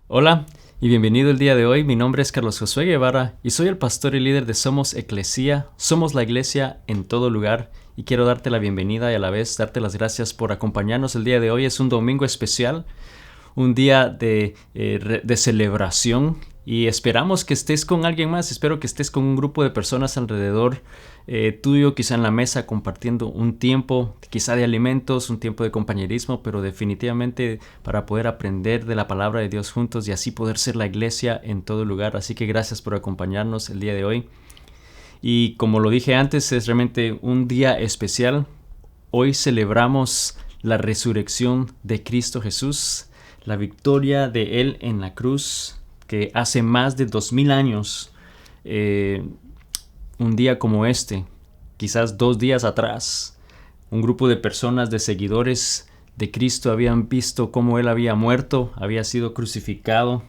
Hola y bienvenido el día de hoy. Mi nombre es Carlos Josué Guevara y soy el pastor y líder de Somos Eclesía. Somos la iglesia en todo lugar y quiero darte la bienvenida y a la vez darte las gracias por acompañarnos el día de hoy. Es un domingo especial, un día de celebración y esperamos que estés con alguien más. Espero que estés con un grupo de personas alrededor tuyo, quizá en la mesa, compartiendo un tiempo, quizá de alimentos, un tiempo de compañerismo, pero definitivamente para poder aprender de la palabra de Dios juntos y así poder ser la iglesia en todo lugar. Así que gracias por acompañarnos el día de hoy. Y como lo dije antes, es realmente un día especial. Hoy celebramos la resurrección de Cristo Jesús, la victoria de Él en la cruz, que hace más de 2000 años, un día como este, quizás 2 días atrás, un grupo de personas, de seguidores de Cristo, habían visto cómo Él había muerto, había sido crucificado,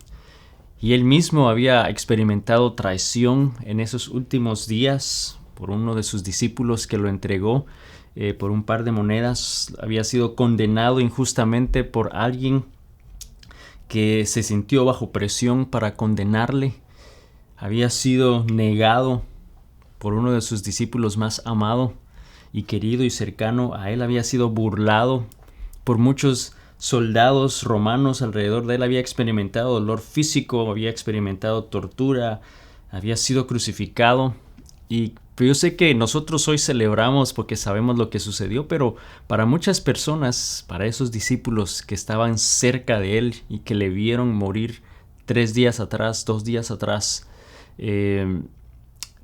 y Él mismo había experimentado traición en esos últimos días por uno de sus discípulos que lo entregó por un par de monedas. Había sido condenado injustamente por alguien que se sintió bajo presión para condenarle. Había sido negado por uno de sus discípulos más amado y querido y cercano a él. Había sido burlado por muchos soldados romanos alrededor de él. Había experimentado dolor físico, había experimentado tortura, había sido crucificado. Y yo sé que nosotros hoy celebramos porque sabemos lo que sucedió, pero para muchas personas, para esos discípulos que estaban cerca de él y que le vieron morir 3 días atrás, 2 días atrás,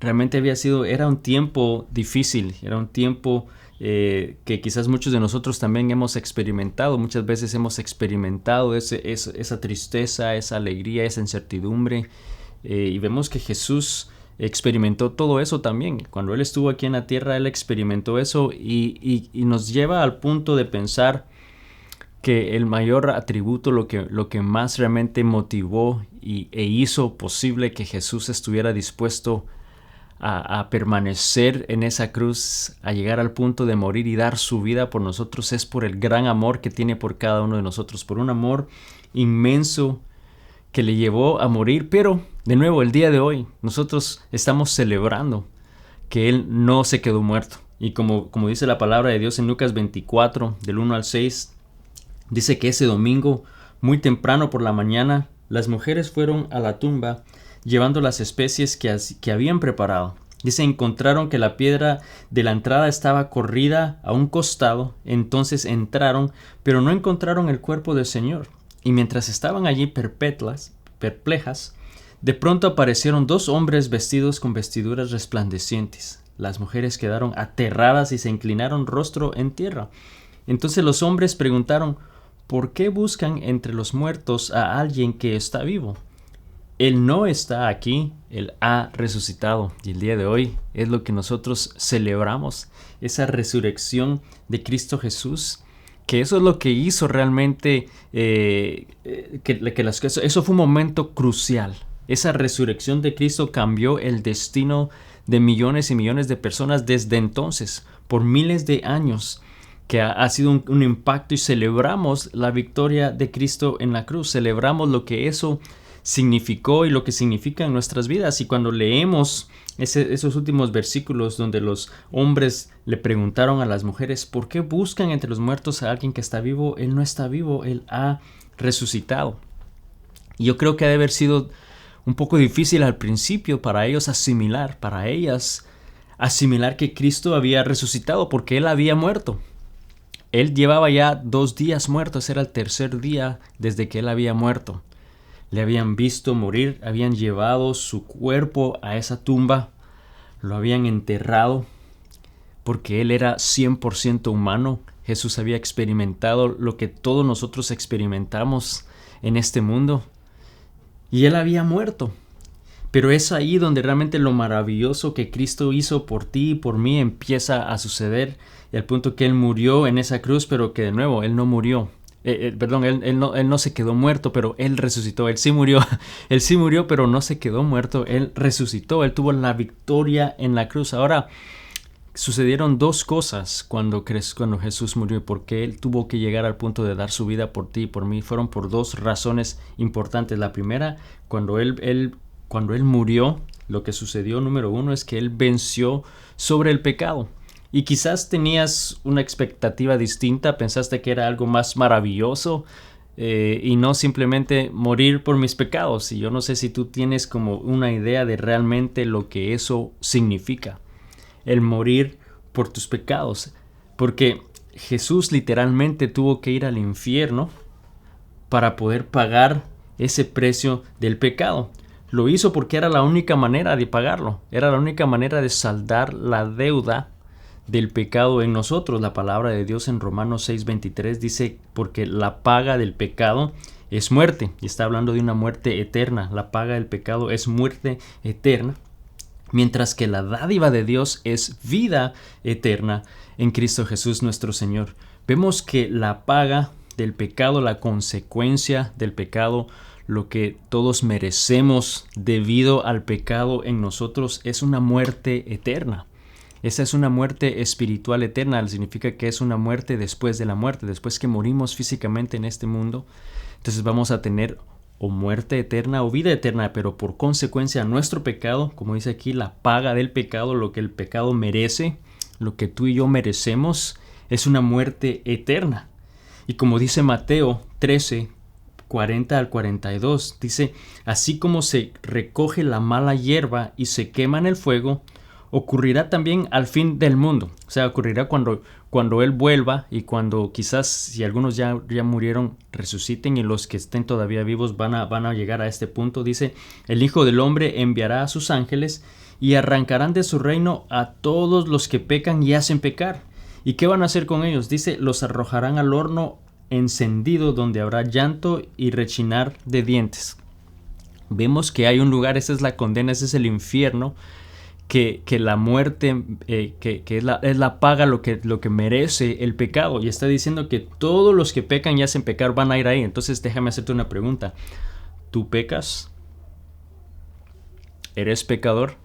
realmente era un tiempo difícil, era un tiempo que quizás muchos de nosotros también hemos experimentado. Muchas veces hemos experimentado esa tristeza, esa alegría, esa incertidumbre, y vemos que Jesús experimentó todo eso también. Cuando Él estuvo aquí en la tierra, Él experimentó eso y nos lleva al punto de pensar que el mayor atributo, lo que más realmente motivó e hizo posible que Jesús estuviera dispuesto a permanecer en esa cruz, a llegar al punto de morir y dar su vida por nosotros, es por el gran amor que tiene por cada uno de nosotros, por un amor inmenso que le llevó a morir. Pero de nuevo, el día de hoy nosotros estamos celebrando que Él no se quedó muerto. Y como dice la palabra de Dios en Lucas 24, del 1 al 6, dice que ese domingo, muy temprano por la mañana, las mujeres fueron a la tumba llevando las especies que habían preparado. Dice, encontraron que la piedra de la entrada estaba corrida a un costado. Entonces entraron, pero no encontraron el cuerpo del Señor. Y mientras estaban allí perplejas, de pronto aparecieron 2 hombres vestidos con vestiduras resplandecientes. Las mujeres quedaron aterradas y se inclinaron rostro en tierra. Entonces los hombres preguntaron, ¿por qué buscan entre los muertos a alguien que está vivo? Él no está aquí, Él ha resucitado. Y el día de hoy es lo que nosotros celebramos, esa resurrección de Cristo Jesús, que eso es lo que hizo realmente, eso fue un momento crucial. Esa resurrección de Cristo cambió el destino de millones y millones de personas desde entonces, por miles de años, que ha sido un impacto, y celebramos la victoria de Cristo en la cruz. Celebramos lo que eso significó y lo que significa en nuestras vidas. Y cuando leemos esos últimos versículos donde los hombres le preguntaron a las mujeres, ¿por qué buscan entre los muertos a alguien que está vivo? Él no está vivo, Él ha resucitado. Y yo creo que ha de haber sido un poco difícil al principio para ellos para ellas asimilar que Cristo había resucitado, porque Él había muerto. Él llevaba ya 2 días muerto, era el 3er día desde que Él había muerto. Le habían visto morir, habían llevado su cuerpo a esa tumba, lo habían enterrado, porque Él era 100% humano. Jesús había experimentado lo que todos nosotros experimentamos en este mundo, y Él había muerto. Pero es ahí donde realmente lo maravilloso que Cristo hizo por ti y por mí empieza a suceder, y al punto que Él murió en esa cruz, pero que de nuevo Él no murió. Él no se quedó muerto, pero Él resucitó. Él sí murió, Él sí murió, pero no se quedó muerto. Él resucitó, Él tuvo la victoria en la cruz. Ahora, Sucedieron dos cosas cuando Jesús murió y por qué Él tuvo que llegar al punto de dar su vida por ti y por mí. Fueron por dos razones importantes. La primera, cuando Él murió, lo que sucedió, número uno, es que Él venció sobre el pecado. Y quizás tenías una expectativa distinta, pensaste que era algo más maravilloso y no simplemente morir por mis pecados. Y yo no sé si tú tienes como una idea de realmente lo que eso significa, el morir por tus pecados, porque Jesús literalmente tuvo que ir al infierno para poder pagar ese precio del pecado. Lo hizo porque era la única manera de pagarlo, era la única manera de saldar la deuda del pecado en nosotros. La palabra de Dios en Romanos 6:23 dice, porque la paga del pecado es muerte, y está hablando de una muerte eterna. La paga del pecado es muerte eterna, mientras que la dádiva de Dios es vida eterna en Cristo Jesús nuestro Señor. Vemos que la paga del pecado, la consecuencia del pecado, lo que todos merecemos debido al pecado en nosotros, es una muerte eterna. Esa es una muerte espiritual eterna, significa que es una muerte después de la muerte, después que morimos físicamente en este mundo. Entonces vamos a tener o muerte eterna o vida eterna, pero por consecuencia nuestro pecado, como dice aquí, la paga del pecado, lo que el pecado merece, lo que tú y yo merecemos, es una muerte eterna. Y como dice Mateo 13, 40 al 42, dice, así como se recoge la mala hierba y se quema en el fuego, ocurrirá también al fin del mundo. O sea, ocurrirá cuando Él vuelva y cuando quizás, si algunos ya murieron, resuciten, y los que estén todavía vivos van a llegar a este punto. Dice, el Hijo del Hombre enviará a sus ángeles y arrancarán de su reino a todos los que pecan y hacen pecar. ¿Y qué van a hacer con ellos? Dice, los arrojarán al horno encendido, donde habrá llanto y rechinar de dientes. Vemos que hay un lugar, esa es la condena, ese es el infierno, que la muerte, que es la paga, lo que merece el pecado. Y está diciendo que todos los que pecan y hacen pecar van a ir ahí. Entonces déjame hacerte una pregunta. ¿Tú pecas? ¿Eres pecador?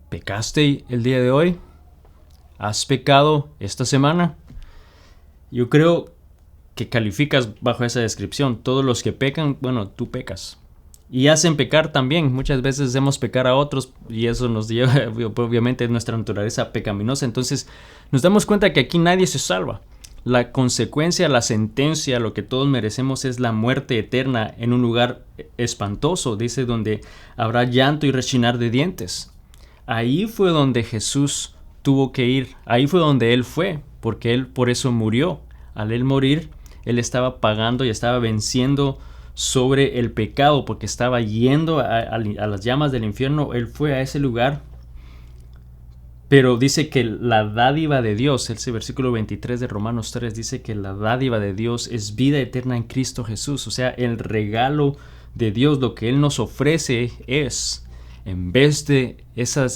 ¿Pecaste el día de hoy? ¿Has pecado esta semana? Yo creo que calificas bajo esa descripción. Todos los que pecan, bueno, tú pecas. Y hacen pecar también. Muchas veces hacemos pecar a otros y eso nos lleva, obviamente, es nuestra naturaleza pecaminosa. Entonces nos damos cuenta que aquí nadie se salva. La consecuencia, la sentencia, lo que todos merecemos es la muerte eterna en un lugar espantoso, dice, donde habrá llanto y rechinar de dientes. Ahí fue donde Jesús tuvo que ir. Ahí fue donde Él fue, porque Él por eso murió. Al Él morir, Él estaba pagando y estaba venciendo sobre el pecado, porque estaba yendo a las llamas del infierno. Él fue a ese lugar, pero dice que la dádiva de Dios, ese versículo 23 de Romanos 3 dice que la dádiva de Dios es vida eterna en Cristo Jesús. O sea, el regalo de Dios, lo que Él nos ofrece es, en vez de esa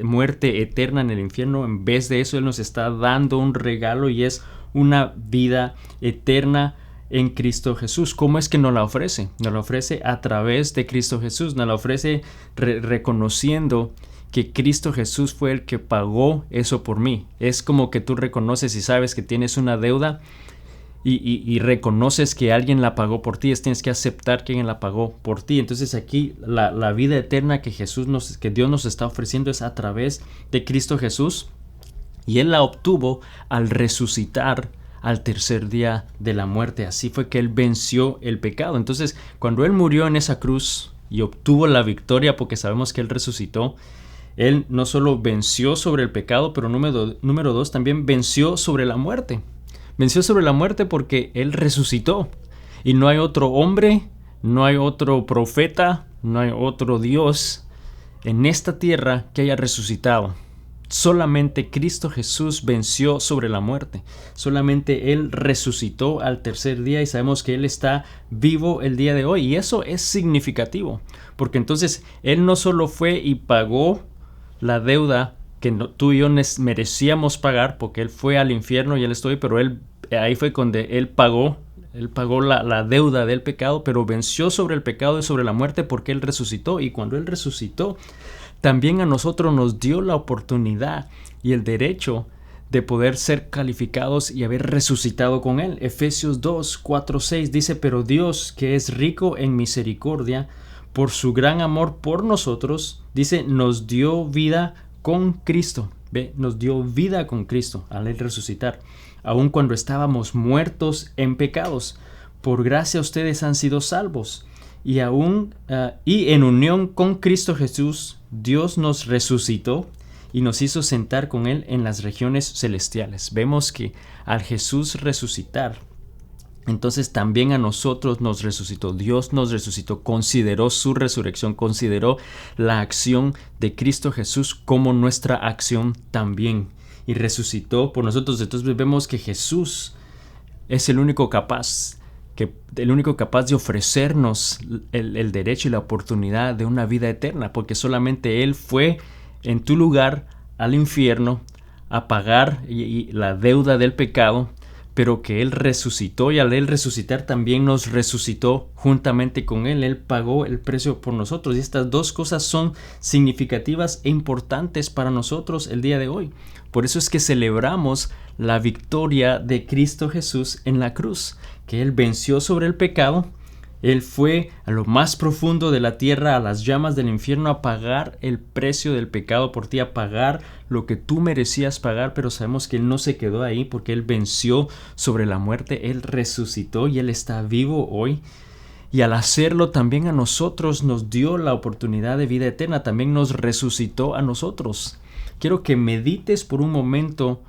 muerte eterna en el infierno, en vez de eso Él nos está dando un regalo, y es una vida eterna en Cristo Jesús. ¿Cómo es que nos la ofrece? Nos la ofrece a través de Cristo Jesús. Nos la ofrece reconociendo que Cristo Jesús fue el que pagó eso por mí. Es como que tú reconoces y sabes que tienes una deuda y reconoces que alguien la pagó por ti. Tienes que aceptar que alguien la pagó por ti. Entonces aquí la vida eterna que Dios nos está ofreciendo es a través de Cristo Jesús, y Él la obtuvo al resucitar al tercer día de la muerte. Así fue que Él venció el pecado. Entonces, cuando Él murió en esa cruz y obtuvo la victoria, porque sabemos que Él resucitó, Él no solo venció sobre el pecado, pero número dos, también venció sobre la muerte. Venció sobre la muerte porque Él resucitó. Y no hay otro hombre, no hay otro profeta, no hay otro Dios en esta tierra que haya resucitado. Solamente Cristo Jesús venció sobre la muerte. Solamente Él resucitó al tercer día, y sabemos que Él está vivo el día de hoy. Y eso es significativo, porque entonces Él no solo fue y pagó la deuda que tú y yo merecíamos pagar, porque Él fue al infierno y Él estuvo, pero ahí fue donde Él pagó la deuda del pecado, pero venció sobre el pecado y sobre la muerte porque Él resucitó. Y cuando Él resucitó, también a nosotros nos dio la oportunidad y el derecho de poder ser calificados y haber resucitado con Él. Efesios 2, 4, 6 dice: pero Dios, que es rico en misericordia, por su gran amor por nosotros, dice, nos dio vida con Cristo. ¿Ve? Nos dio vida con Cristo al Él resucitar. Aun cuando estábamos muertos en pecados, por gracia ustedes han sido salvos. Y en unión con Cristo Jesús, Dios nos resucitó y nos hizo sentar con Él en las regiones celestiales. Vemos que al Jesús resucitar, entonces también a nosotros nos resucitó. Dios nos resucitó, consideró su resurrección, consideró la acción de Cristo Jesús como nuestra acción también, y resucitó por nosotros. Entonces vemos que Jesús es el único capaz de ofrecernos el derecho y la oportunidad de una vida eterna, porque solamente Él fue en tu lugar al infierno a pagar la deuda del pecado, pero que Él resucitó, y al Él resucitar también nos resucitó juntamente con Él. Él pagó el precio por nosotros, y estas dos cosas son significativas e importantes para nosotros el día de hoy. Por eso es que celebramos la victoria de Cristo Jesús en la cruz, que Él venció sobre el pecado. Él fue a lo más profundo de la tierra, a las llamas del infierno, a pagar el precio del pecado por ti, a pagar lo que tú merecías pagar, pero sabemos que Él no se quedó ahí, porque Él venció sobre la muerte, Él resucitó y Él está vivo hoy. Y al hacerlo también a nosotros nos dio la oportunidad de vida eterna, también nos resucitó a nosotros. Quiero que medites por un momento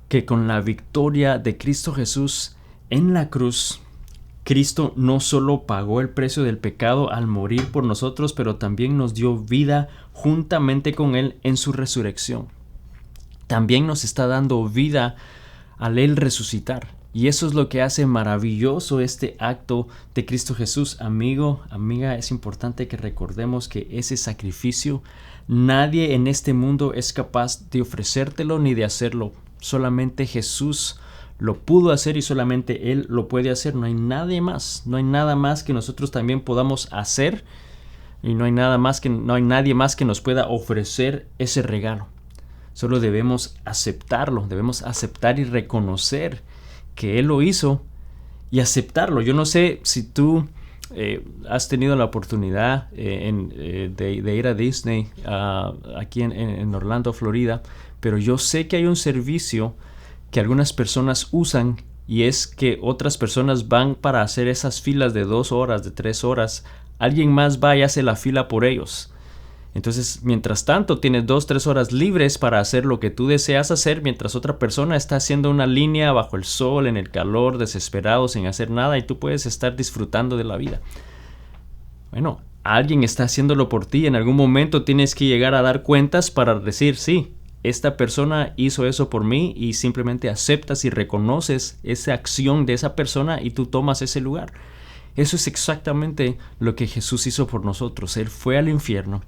que con la victoria de Cristo Jesús en la cruz, Cristo no solo pagó el precio del pecado al morir por nosotros, pero también nos dio vida juntamente con Él en su resurrección. También nos está dando vida al Él resucitar. Y eso es lo que hace maravilloso este acto de Cristo Jesús. Amigo, amiga, es importante que recordemos que ese sacrificio nadie en este mundo es capaz de ofrecértelo ni de hacerlo. Solamente Jesús lo pudo hacer y solamente Él lo puede hacer. No hay nadie más. No hay nada más que nosotros también podamos hacer, y no hay nadie más que nos pueda ofrecer ese regalo. Solo debemos aceptarlo. Debemos aceptar y reconocer que Él lo hizo y aceptarlo. Yo no sé si tú has tenido la oportunidad de ir a Disney aquí en Orlando, Florida, pero yo sé que hay un servicio que algunas personas usan, y es que otras personas van para hacer esas filas de 2 horas, de 3 horas. Alguien más va y hace la fila por ellos. Entonces, mientras tanto, tienes 2-3 horas libres para hacer lo que tú deseas hacer, mientras otra persona está haciendo una línea bajo el sol, en el calor, desesperado, sin hacer nada, y tú puedes estar disfrutando de la vida. Bueno, alguien está haciéndolo por ti. En algún momento tienes que llegar a dar cuentas para decir, sí, esta persona hizo eso por mí, y simplemente aceptas y reconoces esa acción de esa persona y tú tomas ese lugar. Eso es exactamente lo que Jesús hizo por nosotros. Él fue al infierno.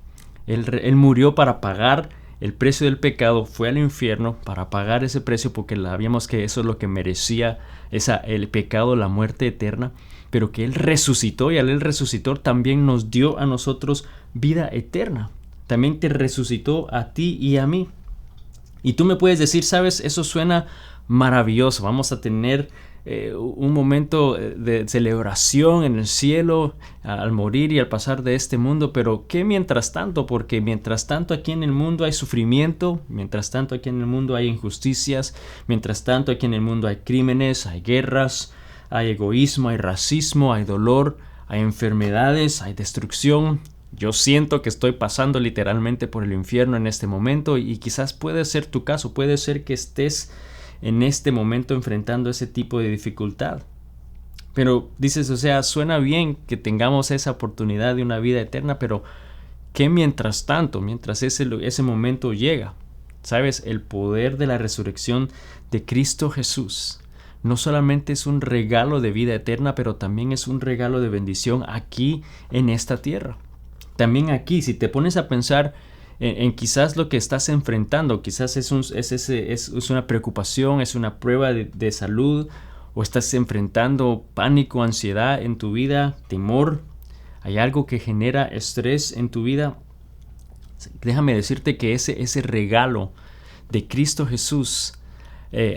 Él murió para pagar el precio del pecado, fue al infierno para pagar ese precio, porque sabíamos que eso es lo que merecía el pecado, la muerte eterna, pero que Él resucitó, y al Él resucitar también nos dio a nosotros vida eterna. También te resucitó a ti y a mí. Y tú me puedes decir, sabes, eso suena maravilloso, vamos a tener un momento de celebración en el cielo al morir y al pasar de este mundo, pero ¿qué mientras tanto? Porque mientras tanto aquí en el mundo hay sufrimiento, mientras tanto aquí en el mundo hay injusticias, mientras tanto aquí en el mundo hay crímenes, hay guerras, hay egoísmo, hay racismo, hay dolor, hay enfermedades, hay destrucción. Yo siento que estoy pasando literalmente por el infierno en este momento, y quizás puede ser tu caso, puede ser que estés en este momento enfrentando ese tipo de dificultad. Pero dices, o sea, suena bien que tengamos esa oportunidad de una vida eterna, pero ¿qué mientras tanto, mientras ese momento llega? ¿Sabes? El poder de la resurrección de Cristo Jesús no solamente es un regalo de vida eterna, pero también es un regalo de bendición aquí en esta tierra. También aquí, si te pones a pensar en quizás lo que estás enfrentando, quizás es una preocupación, es una prueba de salud, o estás enfrentando pánico, ansiedad en tu vida, temor, hay algo que genera estrés en tu vida. Déjame decirte que ese regalo de Cristo Jesús,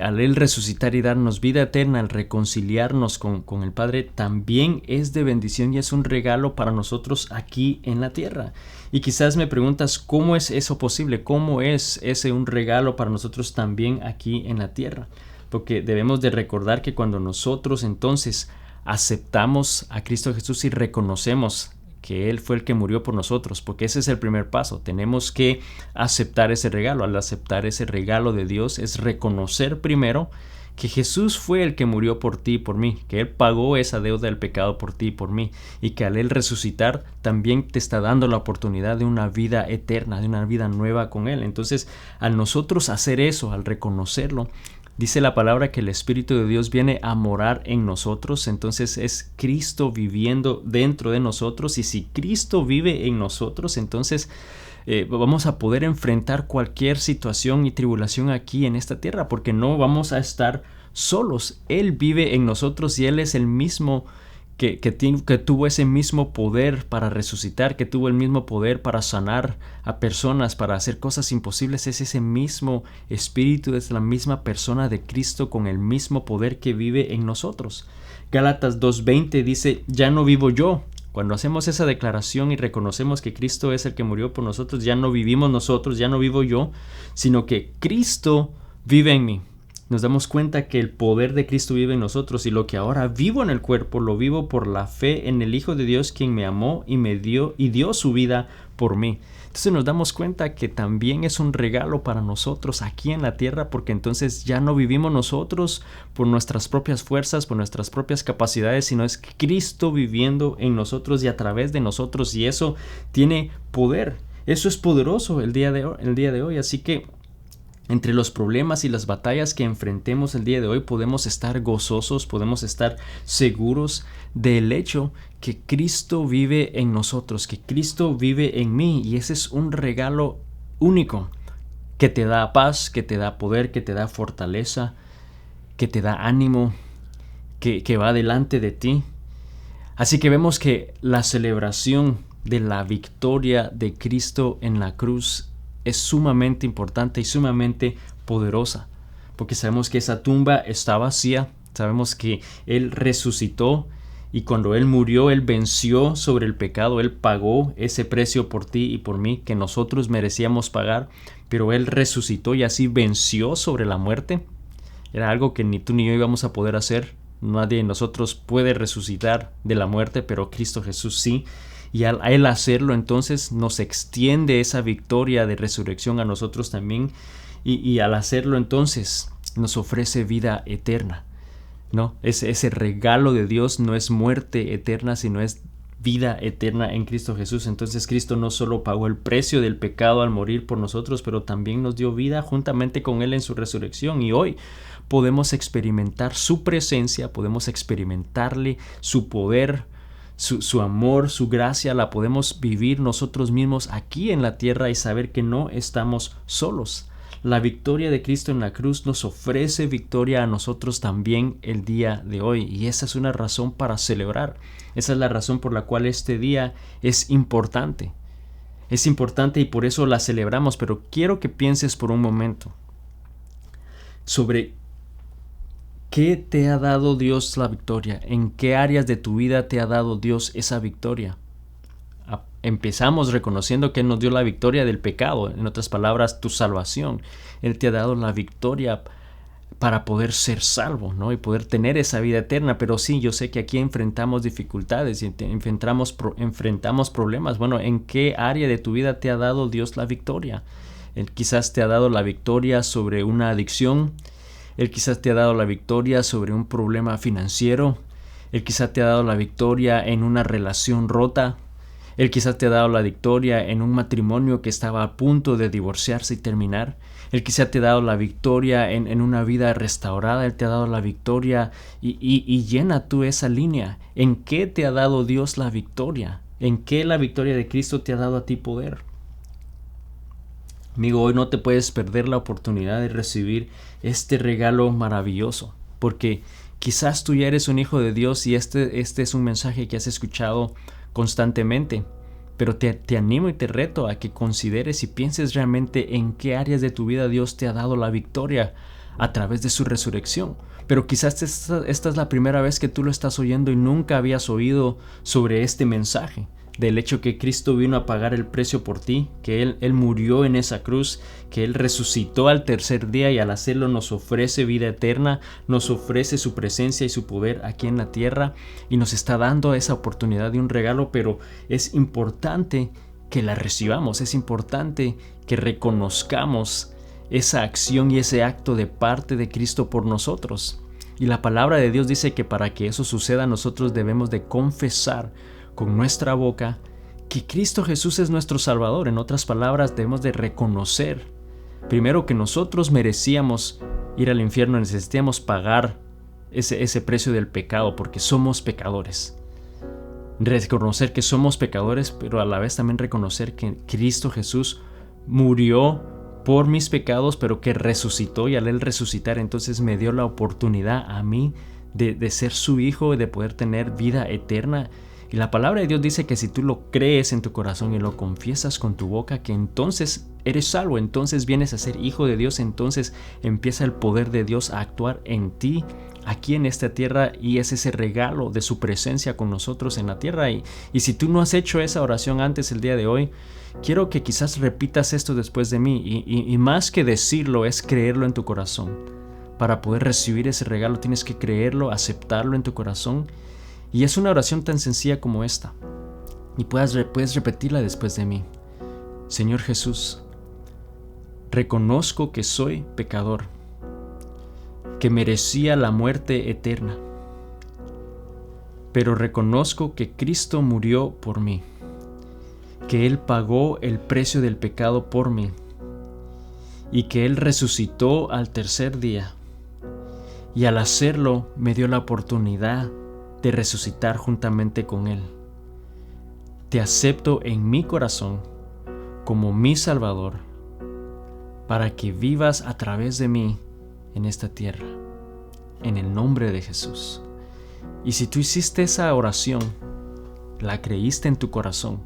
al Él resucitar y darnos vida eterna, al reconciliarnos con el Padre, también es de bendición y es un regalo para nosotros aquí en la tierra. Y quizás me preguntas, ¿cómo es eso posible? ¿Cómo es ese un regalo para nosotros también aquí en la tierra? Porque debemos de recordar que cuando nosotros entonces aceptamos a Cristo Jesús y reconocemos que Él fue el que murió por nosotros, porque ese es el primer paso. Tenemos que aceptar ese regalo. Al aceptar ese regalo de Dios es reconocer primero que Jesús fue el que murió por ti y por mí, que Él pagó esa deuda del pecado por ti y por mí, y que al Él resucitar también te está dando la oportunidad de una vida eterna, de una vida nueva con Él. Entonces, al nosotros hacer eso, al reconocerlo, dice la palabra que el Espíritu de Dios viene a morar en nosotros. Entonces es Cristo viviendo dentro de nosotros, y si Cristo vive en nosotros, entonces vamos a poder enfrentar cualquier situación y tribulación aquí en esta tierra, porque no vamos a estar solos. Él vive en nosotros y Él es el mismo que tuvo ese mismo poder para resucitar, que tuvo el mismo poder para sanar a personas, para hacer cosas imposibles. Es ese mismo Espíritu, es la misma persona de Cristo con el mismo poder que vive en nosotros. Gálatas 2:20 dice, ya no vivo yo. Cuando hacemos esa declaración y reconocemos que Cristo es el que murió por nosotros, ya no vivimos nosotros, ya no vivo yo, sino que Cristo vive en mí. Nos damos cuenta que el poder de Cristo vive en nosotros, y lo que ahora vivo en el cuerpo lo vivo por la fe en el Hijo de Dios, quien me amó y me dio su vida por mí. Entonces nos damos cuenta que también es un regalo para nosotros aquí en la tierra, porque entonces ya no vivimos nosotros por nuestras propias fuerzas, por nuestras propias capacidades, sino es Cristo viviendo en nosotros y a través de nosotros, y eso tiene poder. Eso es poderoso el día de hoy. Así que entre los problemas y las batallas que enfrentemos el día de hoy, podemos estar gozosos, podemos estar seguros del hecho que Cristo vive en nosotros, que Cristo vive en mí, y ese es un regalo único que te da paz, que te da poder, que te da fortaleza, que te da ánimo, que va delante de ti. Así que vemos que la celebración de la victoria de Cristo en la cruz es sumamente importante y sumamente poderosa, porque sabemos que esa tumba está vacía, sabemos que Él resucitó, y cuando Él murió, Él venció sobre el pecado, Él pagó ese precio por ti y por mí que nosotros merecíamos pagar, pero Él resucitó y así venció sobre la muerte. Era algo que ni tú ni yo íbamos a poder hacer. Nadie de nosotros puede resucitar de la muerte, pero Cristo Jesús sí. Y al Él hacerlo, entonces nos extiende esa victoria de resurrección a nosotros también. Y al hacerlo, entonces nos ofrece vida eterna, ¿no? Ese regalo de Dios no es muerte eterna, sino es vida eterna en Cristo Jesús. Entonces Cristo no solo pagó el precio del pecado al morir por nosotros, pero también nos dio vida juntamente con Él en su resurrección. Y hoy podemos experimentar su presencia, podemos experimentarle su poder, su amor, su gracia. La podemos vivir nosotros mismos aquí en la tierra y saber que no estamos solos. La victoria de Cristo en la cruz nos ofrece victoria a nosotros también el día de hoy, y esa es una razón para celebrar. Esa es la razón por la cual este día es importante. Es importante y por eso la celebramos, pero quiero que pienses por un momento sobre ¿qué te ha dado Dios la victoria? ¿En qué áreas de tu vida te ha dado Dios esa victoria? Empezamos reconociendo que Él nos dio la victoria del pecado, en otras palabras, tu salvación. Él te ha dado la victoria para poder ser salvo, ¿no? Y poder tener esa vida eterna. Pero sí, yo sé que aquí enfrentamos dificultades y enfrentamos problemas. Bueno, ¿en qué área de tu vida te ha dado Dios la victoria? Él quizás te ha dado la victoria sobre una adicción. Él quizás te ha dado la victoria sobre un problema financiero. Él quizás te ha dado la victoria en una relación rota. Él quizás te ha dado la victoria en un matrimonio que estaba a punto de divorciarse y terminar. Él quizás te ha dado la victoria en una vida restaurada. Él te ha dado la victoria y llena tú esa línea. ¿En qué te ha dado Dios la victoria? ¿En qué la victoria de Cristo te ha dado a ti poder? Amigo, hoy no te puedes perder la oportunidad de recibir este regalo maravilloso, porque quizás tú ya eres un hijo de Dios y este es un mensaje que has escuchado constantemente, Pero te animo y te reto a que consideres y pienses realmente en qué áreas de tu vida Dios te ha dado la victoria a través de su resurrección. Pero quizás esta es la primera vez que tú lo estás oyendo y nunca habías oído sobre este mensaje, del hecho que Cristo vino a pagar el precio por ti, que Él murió en esa cruz, que Él resucitó al tercer día y al hacerlo nos ofrece vida eterna, nos ofrece su presencia y su poder aquí en la tierra y nos está dando esa oportunidad de un regalo, pero es importante que la recibamos, es importante que reconozcamos esa acción y ese acto de parte de Cristo por nosotros. Y la palabra de Dios dice que para que eso suceda nosotros debemos de confesar con nuestra boca que Cristo Jesús es nuestro Salvador. En otras palabras, debemos de reconocer primero que nosotros merecíamos ir al infierno, necesitábamos pagar ese precio del pecado porque somos pecadores. Reconocer que somos pecadores, pero a la vez también reconocer que Cristo Jesús murió por mis pecados, pero que resucitó, y al Él resucitar entonces me dio la oportunidad a mí de ser su hijo y de poder tener vida eterna. Y la palabra de Dios dice que si tú lo crees en tu corazón y lo confiesas con tu boca, que entonces eres salvo, entonces vienes a ser hijo de Dios, entonces empieza el poder de Dios a actuar en ti aquí en esta tierra, y es ese regalo de su presencia con nosotros en la tierra. Y si tú no has hecho esa oración antes el día de hoy, quiero que quizás repitas esto después de mí, y más que decirlo es creerlo en tu corazón. Para poder recibir ese regalo tienes que creerlo, aceptarlo en tu corazón, y es una oración tan sencilla como esta, y puedes repetirla después de mí. Señor Jesús, reconozco que soy pecador, que merecía la muerte eterna, pero reconozco que Cristo murió por mí, que Él pagó el precio del pecado por mí y que Él resucitó al tercer día, y al hacerlo me dio la oportunidad de resucitar juntamente con Él. Te acepto en mi corazón como mi Salvador para que vivas a través de mí en esta tierra, en el nombre de Jesús. Y si tú hiciste esa oración, la creíste en tu corazón,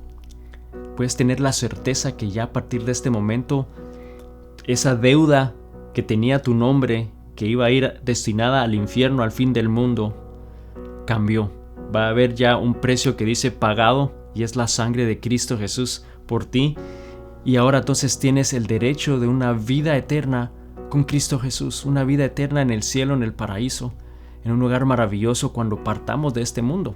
puedes tener la certeza que ya a partir de este momento esa deuda que tenía tu nombre, que iba a ir destinada al infierno, al fin del mundo, cambió. Va a haber ya un precio que dice pagado, y es la sangre de Cristo Jesús por ti. Y ahora entonces tienes el derecho de una vida eterna con Cristo Jesús, una vida eterna en el cielo, en el paraíso, en un lugar maravilloso cuando partamos de este mundo.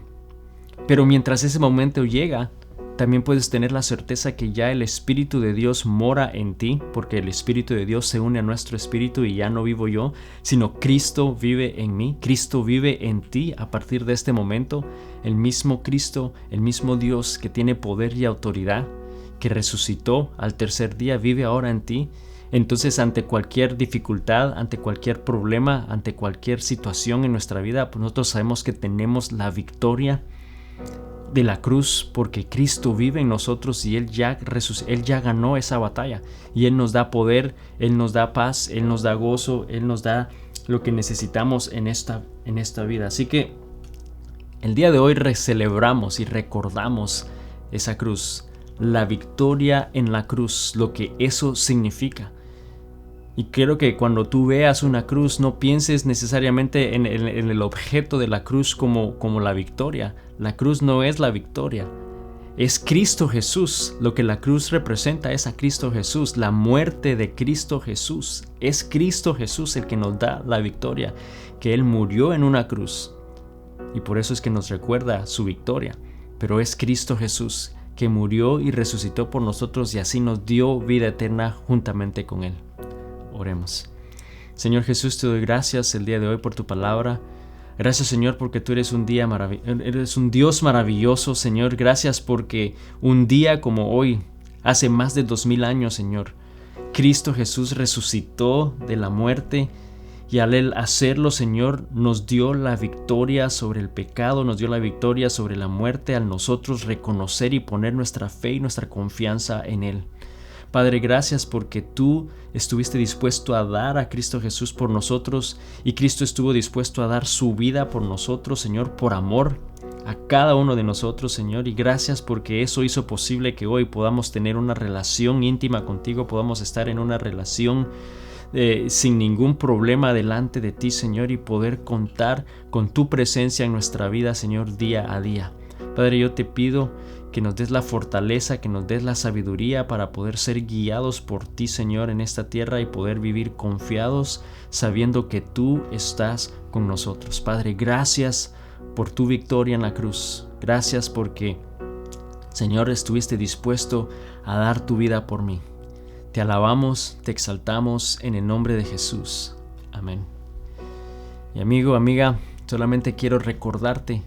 Pero mientras ese momento llega, también puedes tener la certeza que ya el Espíritu de Dios mora en ti, porque el Espíritu de Dios se une a nuestro espíritu y ya no vivo yo, sino Cristo vive en mí, Cristo vive en ti a partir de este momento. El mismo Cristo, el mismo Dios que tiene poder y autoridad, que resucitó al tercer día, vive ahora en ti. Entonces, ante cualquier dificultad, ante cualquier problema, ante cualquier situación en nuestra vida, pues nosotros sabemos que tenemos la victoria de la cruz, porque Cristo vive en nosotros y Él ya ganó esa batalla, y Él nos da poder, Él nos da paz, Él nos da gozo, Él nos da lo que necesitamos en esta vida. Así que el día de hoy celebramos y recordamos esa cruz, la victoria en la cruz, lo que eso significa. Y quiero que cuando tú veas una cruz no pienses necesariamente en el objeto de la cruz como la victoria. La cruz no es la victoria, es Cristo Jesús. Lo que la cruz representa es a Cristo Jesús, la muerte de Cristo Jesús. Es Cristo Jesús el que nos da la victoria, que Él murió en una cruz, y por eso es que nos recuerda su victoria. Pero es Cristo Jesús que murió y resucitó por nosotros, y así nos dio vida eterna juntamente con Él. Oremos. Señor Jesús, te doy gracias el día de hoy por tu palabra. Gracias, Señor, porque tú eres un Dios maravilloso, Señor. Gracias porque un día como hoy, hace más de 2000 años, Señor, Cristo Jesús resucitó de la muerte, y al Él hacerlo, Señor, nos dio la victoria sobre el pecado, nos dio la victoria sobre la muerte, al nosotros reconocer y poner nuestra fe y nuestra confianza en Él. Padre, gracias porque tú estuviste dispuesto a dar a Cristo Jesús por nosotros, y Cristo estuvo dispuesto a dar su vida por nosotros, Señor, por amor a cada uno de nosotros, Señor, y gracias porque eso hizo posible que hoy podamos tener una relación íntima contigo, podamos estar en una relación sin ningún problema delante de ti, Señor, y poder contar con tu presencia en nuestra vida, Señor, día a día. Padre, yo te pido que nos des la fortaleza, que nos des la sabiduría para poder ser guiados por ti, Señor, en esta tierra y poder vivir confiados, sabiendo que tú estás con nosotros. Padre, gracias por tu victoria en la cruz. Gracias porque, Señor, estuviste dispuesto a dar tu vida por mí. Te alabamos, te exaltamos en el nombre de Jesús. Amén. Y amigo, amiga, solamente quiero recordarte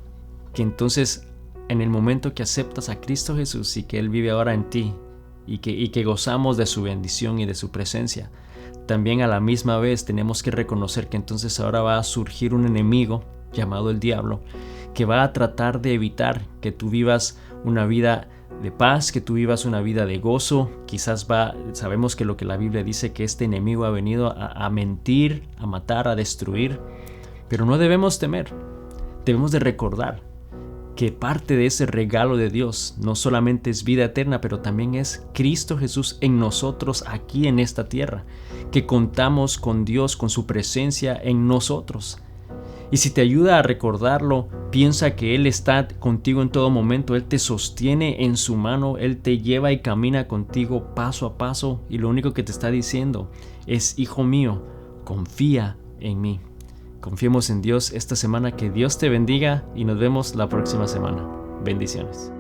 que entonces en el momento que aceptas a Cristo Jesús y que Él vive ahora en ti y que gozamos de su bendición y de su presencia, también a la misma vez tenemos que reconocer que entonces ahora va a surgir un enemigo llamado el diablo que va a tratar de evitar que tú vivas una vida de paz, que tú vivas una vida de gozo. Quizás sabemos que lo que la Biblia dice, que este enemigo ha venido a mentir, a matar, a destruir, pero no debemos temer. Debemos de recordar que parte de ese regalo de Dios no solamente es vida eterna, pero también es Cristo Jesús en nosotros aquí en esta tierra, que contamos con Dios, con su presencia en nosotros. Y si te ayuda a recordarlo, piensa que Él está contigo en todo momento, Él te sostiene en su mano, Él te lleva y camina contigo paso a paso, y lo único que te está diciendo es: hijo mío, confía en mí. Confiemos en Dios esta semana. Que Dios te bendiga y nos vemos la próxima semana. Bendiciones.